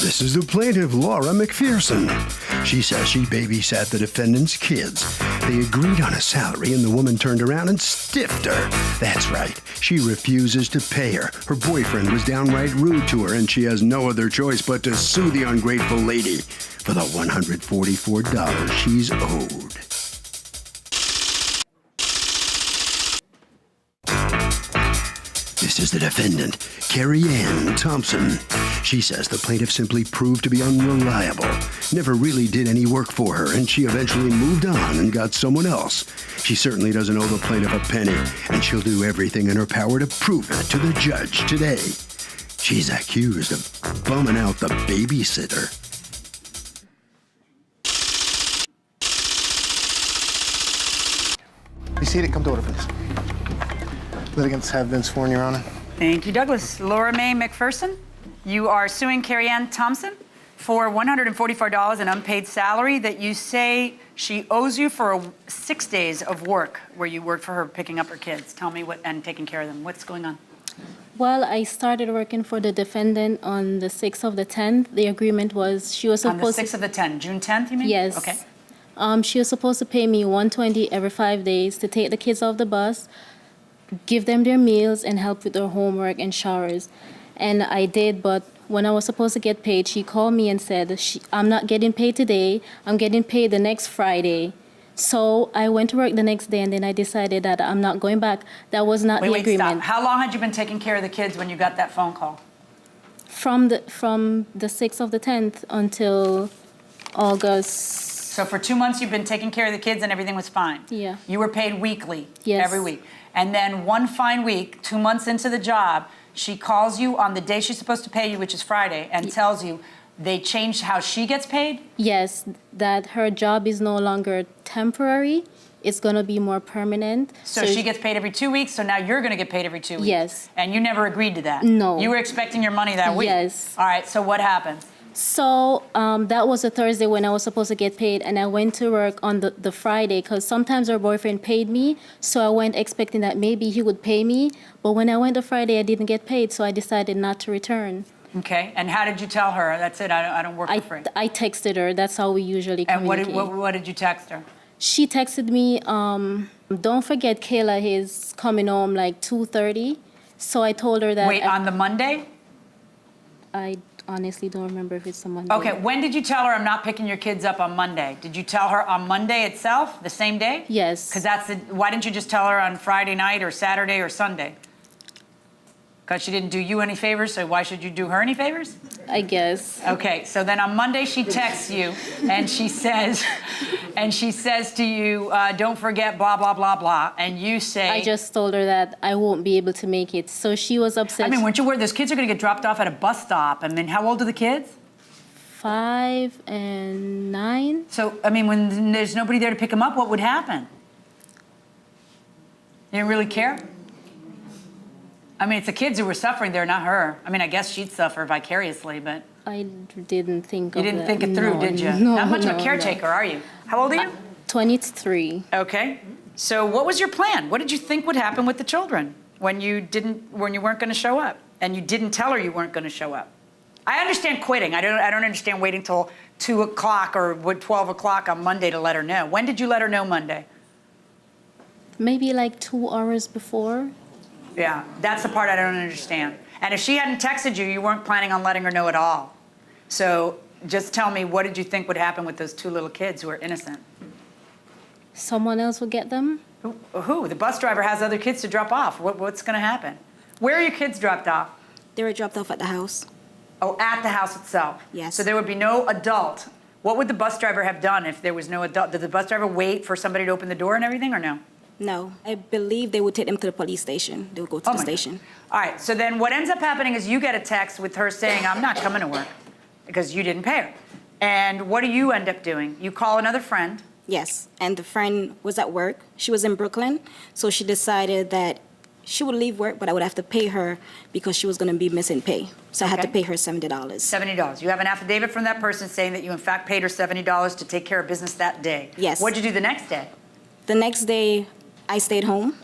This is the plaintiff, Laura McPherson. She says she babysat the defendant's kids. They agreed on a salary and the woman turned around and stiffed her. That's right. She refuses to pay her. Her boyfriend was downright rude to her and she has no other choice but to sue the ungrateful lady for the $144 she's owed. This is the defendant, Carrie Ann Thompson. She says the plaintiff simply proved to be unreliable, never really did any work for her, and she eventually moved on and got someone else. She certainly doesn't owe the plaintiff a penny, and she'll do everything in her power to prove it to the judge today. She's accused of bumming out the babysitter. Be seated. Come to order, please. Litigants have been sworn, Your Honor. Thank you, Douglas. Laura Mae McPherson, you are suing Carrie Ann Thompson for $144 in unpaid salary that you say she owes you for 6 days of work where you worked for her picking up her kids. Tell me what, and taking care of them. What's going on? Well, I started working for the defendant on the 6th of the 10th. The agreement was she was supposed on the 6th of the 10th, June 10th, you mean? Yes. Okay. She was supposed to pay me $120 every 5 days to take the kids off the bus, give them their meals, and help with their homework and showers. And I did, but when I was supposed to get paid, she called me and said, I'm not getting paid today, I'm getting paid the next Friday. So I went to work the next day, and then I decided that I'm not going back. That was not the agreement. Stop. How long had you been taking care of the kids when you got that phone call? From the 6th of the 10th until August. So for 2 months, you've been taking care of the kids and everything was fine? Yeah. You were paid weekly? Yes. Every week. And then one fine week, 2 months into the job, she calls you on the day she's supposed to pay you, which is Friday, and tells you they changed how she gets paid? Yes, that her job is no longer temporary. It's going to be more permanent. So she gets paid every 2 weeks, so now you're going to get paid every 2 weeks? Yes. And you never agreed to that? No. You were expecting your money that week? Yes. All right, so what happened? So that was a Thursday when I was supposed to get paid, and I went to work on the Friday because sometimes her boyfriend paid me, so I went expecting that maybe he would pay me. But when I went the Friday, I didn't get paid, so I decided not to return. Okay, and how did you tell her? That's it, I don't work for free. I texted her. That's how we usually communicate. And what did you text her? She texted me, don't forget Kayla is coming home like 2:30. So I told her that. Wait, on the Monday? I honestly don't remember if it's a Monday. Okay, when did you tell her I'm not picking your kids up on Monday? Did you tell her on Monday itself, the same day? Yes. Because why didn't you just tell her on Friday night or Saturday or Sunday? Because she didn't do you any favors, so why should you do her any favors? I guess. Okay, so then on Monday she texts you and she says to you, don't forget blah, blah, blah, blah, and you say... I just told her that I won't be able to make it, so she was upset. I mean, weren't you worried? Those kids are going to get dropped off at a bus stop. I mean, how old are the kids? 5 and 9. So, I mean, when there's nobody there to pick them up, what would happen? You didn't really care? I mean, it's the kids who were suffering there, not her. I mean, I guess she'd suffer vicariously, but... I didn't think of that. You didn't think it through, did you? No, Not much of a caretaker, are you? How old are you? 23. Okay. So what was your plan? What did you think would happen with the children when you weren't going to show up? And you didn't tell her you weren't going to show up? I understand quitting. I don't understand waiting till 2 o'clock or 12 o'clock on Monday to let her know. When did you let her know Monday? Maybe like 2 hours before. Yeah, that's the part I don't understand. And if she hadn't texted you, you weren't planning on letting her know at all. So just tell me, what did you think would happen with those 2 little kids who are innocent? Someone else would get them? Who? The bus driver has other kids to drop off. What's going to happen? Where are your kids dropped off? They were dropped off at the house. Oh, at the house itself? Yes. So there would be no adult. What would the bus driver have done if there was no adult? Did the bus driver wait for somebody to open the door and everything, or no? No. I believe they would take them to the police station. They would go to the station. All right, so then what ends up happening is you get a text with her saying, I'm not coming to work because you didn't pay her. And what do you end up doing? You call another friend. Yes, and the friend was at work. She was in Brooklyn, so she decided that she would leave work, but I would have to pay her because she was going to be missing pay. So I had to pay her $70. $70. You have an affidavit from that person saying that you, in fact, paid her $70 to take care of business that day. Yes. What'd you do the next day? The next day, I stayed home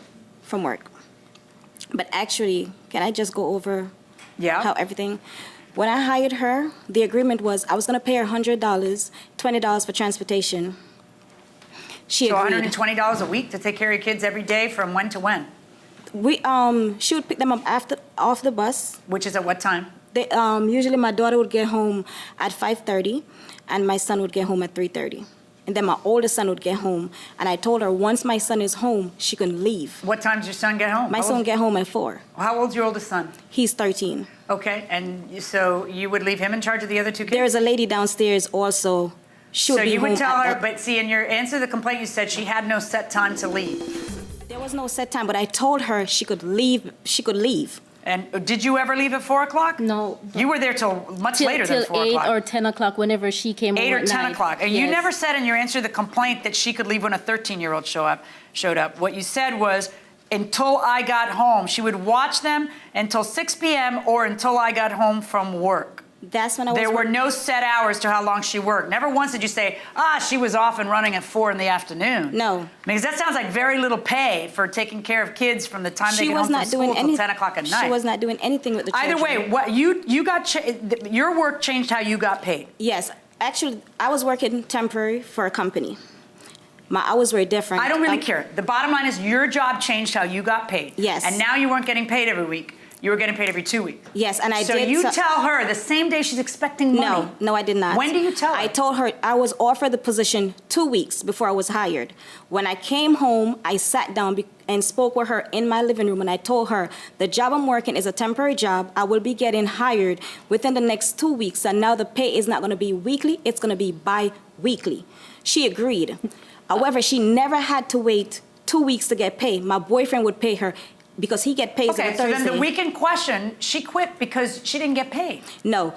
from work. But actually, can I just go over how everything... When I hired her, the agreement was I was going to pay her $100, $20 for transportation. She So agreed. $120 a week to take care of your kids every day from when to when? She would pick them up off the bus. Which is at what time? Usually my daughter would get home at 5:30, and my son would get home at 3:30. And then my oldest son would get home, and I told her once my son is home, she can leave. What time does your son get home? My son would get home at 4. How old's your oldest son? He's 13. Okay, and so you would leave him in charge of the other two kids? There's a lady downstairs also. She would So be you would home tell at- her, but see, in your answer to the complaint, you said she had no set time to leave. There was no set time, but I told her she could leave. She could leave. And did you ever leave at 4 o'clock? No. You were there till much later than 4 8 o'clock. or 10 o'clock, whenever she came 8 home or at 10 night. o'clock. And you Yes. never said in your answer to the complaint that she could leave when a 13-year-old showed up. What you said was, until I got home. She would watch them until 6 p.m. or until I got home from work. That's when I was. There were no set hours to how long she worked. Never once did you say, she was off and running at 4 in the afternoon. No. Because that sounds like very little pay for taking care of kids from the time they She get was home not from doing school till anything. 10 o'clock at night. She was not doing anything with the children. Either way, what you got your work changed how you got paid. Yes, actually, I was working temporary for a company. My hours were different. I don't really care. The bottom line is your job changed how you got paid. Yes. And now you weren't getting paid every week. You were getting paid every 2 weeks. Yes, and I so did. So you tell her the same day she's expecting money. No, I did not. When do you tell her? I told her I was offered the position 2 weeks before I was hired. When I came home, I sat down and spoke with her in my living room, and I told her the job I'm working is a temporary job. I will be getting hired within the next 2 weeks, and now the pay is not going to be weekly, it's going to be bi-weekly. She agreed. However, she never had to wait 2 weeks to get paid. My boyfriend would pay her because he get paid on Okay, so Thursday. then the week in question, she quit because she didn't get paid. No.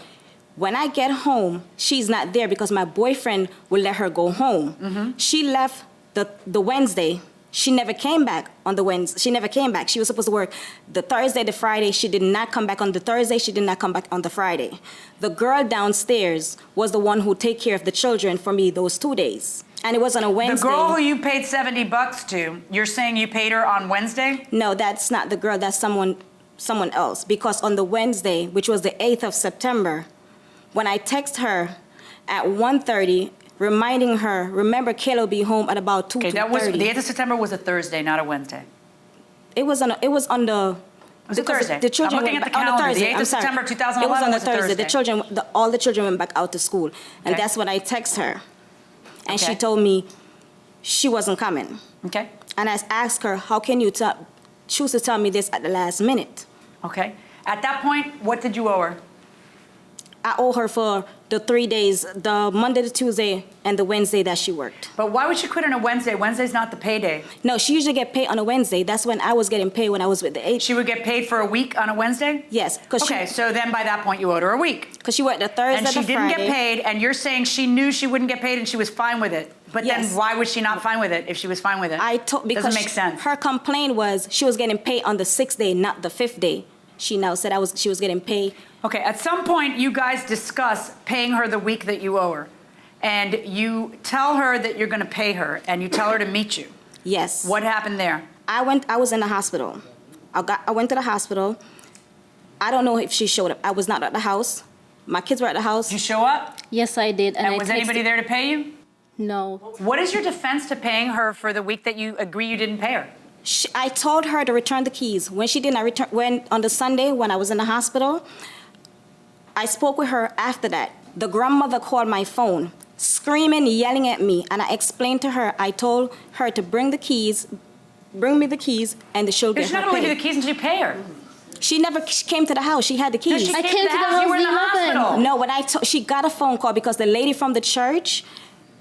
When I get home, she's not there because my boyfriend will let her go home. Mm-hmm. She left the Wednesday. She never came back on the Wednesday. She never came back. She was supposed to work the Thursday, the Friday. She did not come back on the Thursday. She did not come back on the Friday. The girl downstairs was the one who take care of the children for me those 2 days. And it was on a Wednesday. The girl who you paid $70 to, you're saying you paid her on Wednesday? No, that's not the girl. That's someone else. Because on the Wednesday, which was the 8th of September, when I text her at 1:30, reminding her, remember Kayla will be home at about 2:30. Okay, that was the 8th of September was a Thursday, not a Wednesday. It was on the. It was a Thursday. The children I'm looking went at the back on the calendar. Thursday. The 8th I'm of sorry. September 2011 It was on the was a Thursday. Thursday. All the children went back out to school, and Okay. that's when I text her, and she Okay. told me she wasn't coming. Okay, And I asked her, how can you choose to tell me this at the last minute? okay. At that point, what did you owe her? I owe her for the 3 days, the Monday to Tuesday and the Wednesday that she worked. But why would she quit on a Wednesday? Wednesday's not the payday. No, she usually get paid on a Wednesday. That's when I was getting paid when I was with the agent. She would get paid for a week on a Wednesday? Yes, because Okay, so then by that point you owed her a week. she worked the Thursday, And she the didn't Friday. get paid, and you're saying she knew she wouldn't get paid and she was fine with it. But Yes. then why was she not fine with it if she was fine with it? Because Doesn't make sense. her complaint was she was getting paid on the 6th day, not the 5th day. She now said she was getting paid. Okay, at some point you guys discuss paying her the week that you owe her. And you tell her that you're gonna pay her, and you tell her to meet you. Yes. What happened there? I was in the hospital. I went to the hospital. I don't know if she showed up. I was not at the house. My kids were at the house. Did you show up? Yes, I did. And I was anybody texted- there to pay you? No. What is your defense to paying her for the week that you agree you didn't pay her? I told her to return the keys. When she didn't, when on the Sunday when I was in the hospital, I spoke with her after that. The grandmother called my phone, screaming, yelling at me, and I explained to her, I told her to bring me the keys, and she'll get She's her not gonna give you pay. the keys until you pay her. She never came to the house. She had the keys. She I came came to to the the house. You house were in the the 11th. hospital. No, but she got a phone call because the lady from the church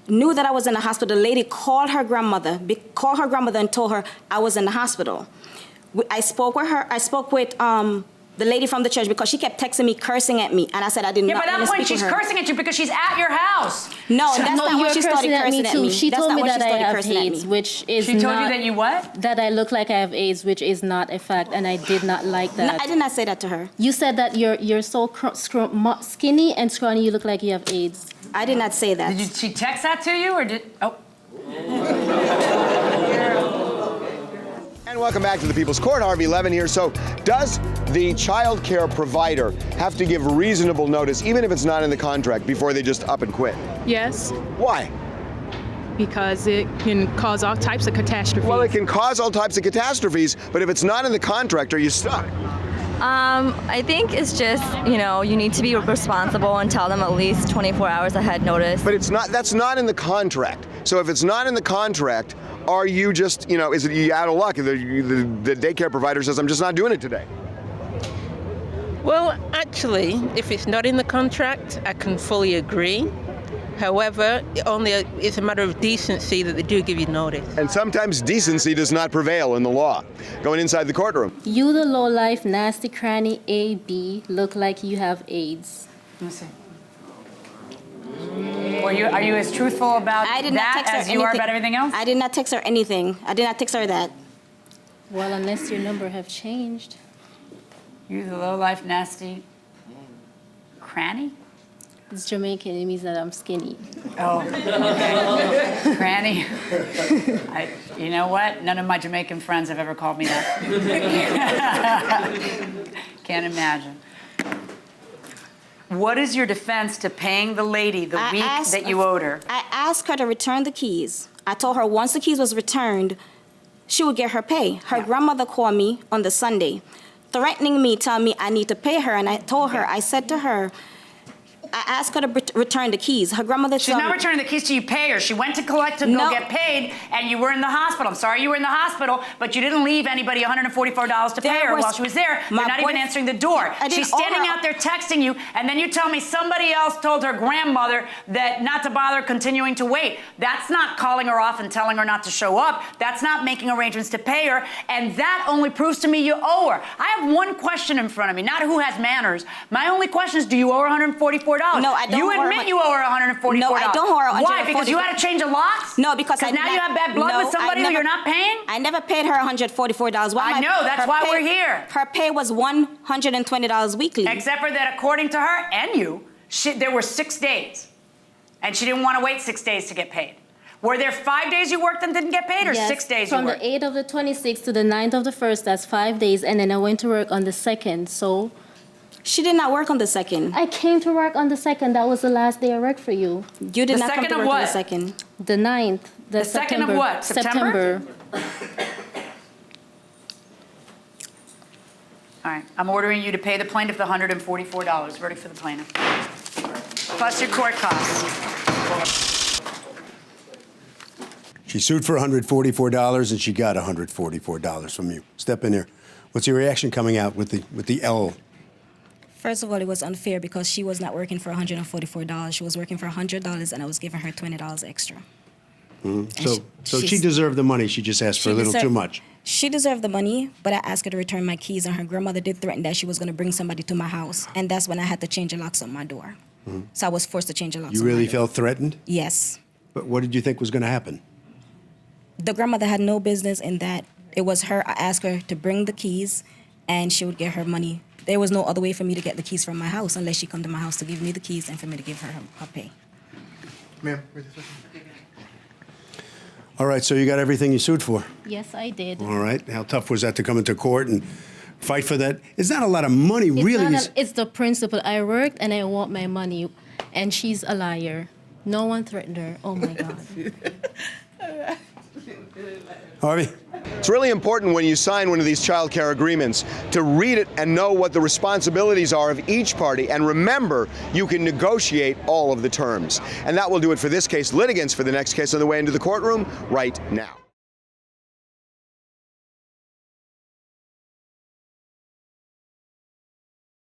knew that I was in the hospital. The lady called her grandmother and told her I was in the hospital. I spoke with her. I spoke with the lady from the church because she kept texting me, cursing at me, and I said I did Yeah, not by want that to point speak she's with her. cursing at you because she's at your house. No, that's No, not when you're she started cursing at me. She That's told not me when she that I started have cursing at AIDS, me. which is She not... told you that you what? That I look like I have AIDS, which is not a fact, and I did not like No, that. I did not say that to her. You said that you're so skinny and scrawny, you look like you have AIDS. I did not say that. Did she text that to you or did? Oh. And welcome back to the People's Court. Harvey Levin here. So does the child care provider have to give reasonable notice, even if it's not in the contract, before they just up and quit? Yes, Why? because it can cause all types of catastrophes. Well, it can cause all types of catastrophes, but if it's not in the contract, are you stuck? I think it's just, you need to be responsible and tell them at least 24 hours ahead notice. But that's not in the contract. So if it's not in the contract, are you just, is it you out of luck? The daycare provider says, I'm just not doing it today. Well, actually, if it's not in the contract, I can fully agree. However, it's a matter of decency that they do give you notice. And sometimes decency does not prevail in the law. Going inside the courtroom. You, the low-life, nasty cranny A.B., look like you have AIDS. Let me see. Are you as truthful about that as you are about everything else? I did not text her anything. I did not text her that. Well, unless your number have changed. You, the low-life, nasty cranny? It's Jamaican. It means that I'm skinny. Oh, okay. Cranny. You know what? None of my Jamaican friends have ever called me that. Can't imagine. What is your defense to paying the lady the week that you owed her? I asked her to return the keys. I told her once the keys was returned, she would get her pay. Her grandmother called me on the Sunday, threatening me, telling me I need to pay her. And I told her, I said to her, I asked her to return the keys. Her grandmother She's not returning the keys till you pay her. She went to collect to go get paid, and you were in the hospital. I'm sorry you were in the hospital, but you didn't leave anybody $144 to pay her while she was there. You're not even answering the door. She's standing out there texting you, and then you tell me somebody else told her grandmother that not to bother continuing to wait. That's not calling her off and telling her not to show up. That's not making arrangements to pay her, and that only proves to me you owe her. I have one question in front of me, not who has manners. My only question is, do you owe her $144? No, I don't. You admit you owe her $144. No, I don't owe her $144. Why? Because you had to change a locks? No, because now you have bad blood with somebody who you're not paying? I never paid her $144. I know, that's why we're here. Her pay was $120 weekly. Except for that, according to her and you, there were 6 days. And she didn't want to wait 6 days to get paid. Were there 5 days you worked and didn't get paid, or Yes, 6 days you from worked? the 8th of the 26th to the 9th of the 1st, that's 5 days, and then I went to work on the 2nd, so... She did not work on the 2nd. I came to work on the 2nd. That was the last day I worked for you. You did not come to work on the 2nd. The 9th. The 2nd of what? September? All right. I'm ordering you to pay the plaintiff the $144. Verdict for the plaintiff. Plus your court costs. She sued for $144, and she got $144 from you. Step in here. What's your reaction coming out with the L? First of all, it was unfair because she was not working for $144. She was working for $100, and I was giving her $20 extra. Mm-hmm. So she deserved the money. She just asked for a little too much. She deserved the money, but I asked her to return my keys, and her grandmother did threaten that she was going to bring somebody to my house, and that's when I had to change the locks on my door. Mm-hmm. So I was forced to change the locks. You really felt threatened? Yes. But what did you think was going to happen? The grandmother had no business in that. It was her. I asked her to bring the keys, and she would get her money. There was no other way for me to get the keys from my house unless she come to my house to give me the keys and for me to give her her pay. Ma'am, All right, so you got everything you sued for. Yes, I did. All right. How tough was that to come into court and fight for that? It's not a lot of money, really. It's the principle. I worked and I want my money, and she's a liar. No one threatened her. Oh, my God. Harvey? It's really important when you sign one of these child care agreements to read it and know what the responsibilities are of each party. And remember, you can negotiate all of the terms. And that will do it for this case. Litigants for the next case on the way into the courtroom right now.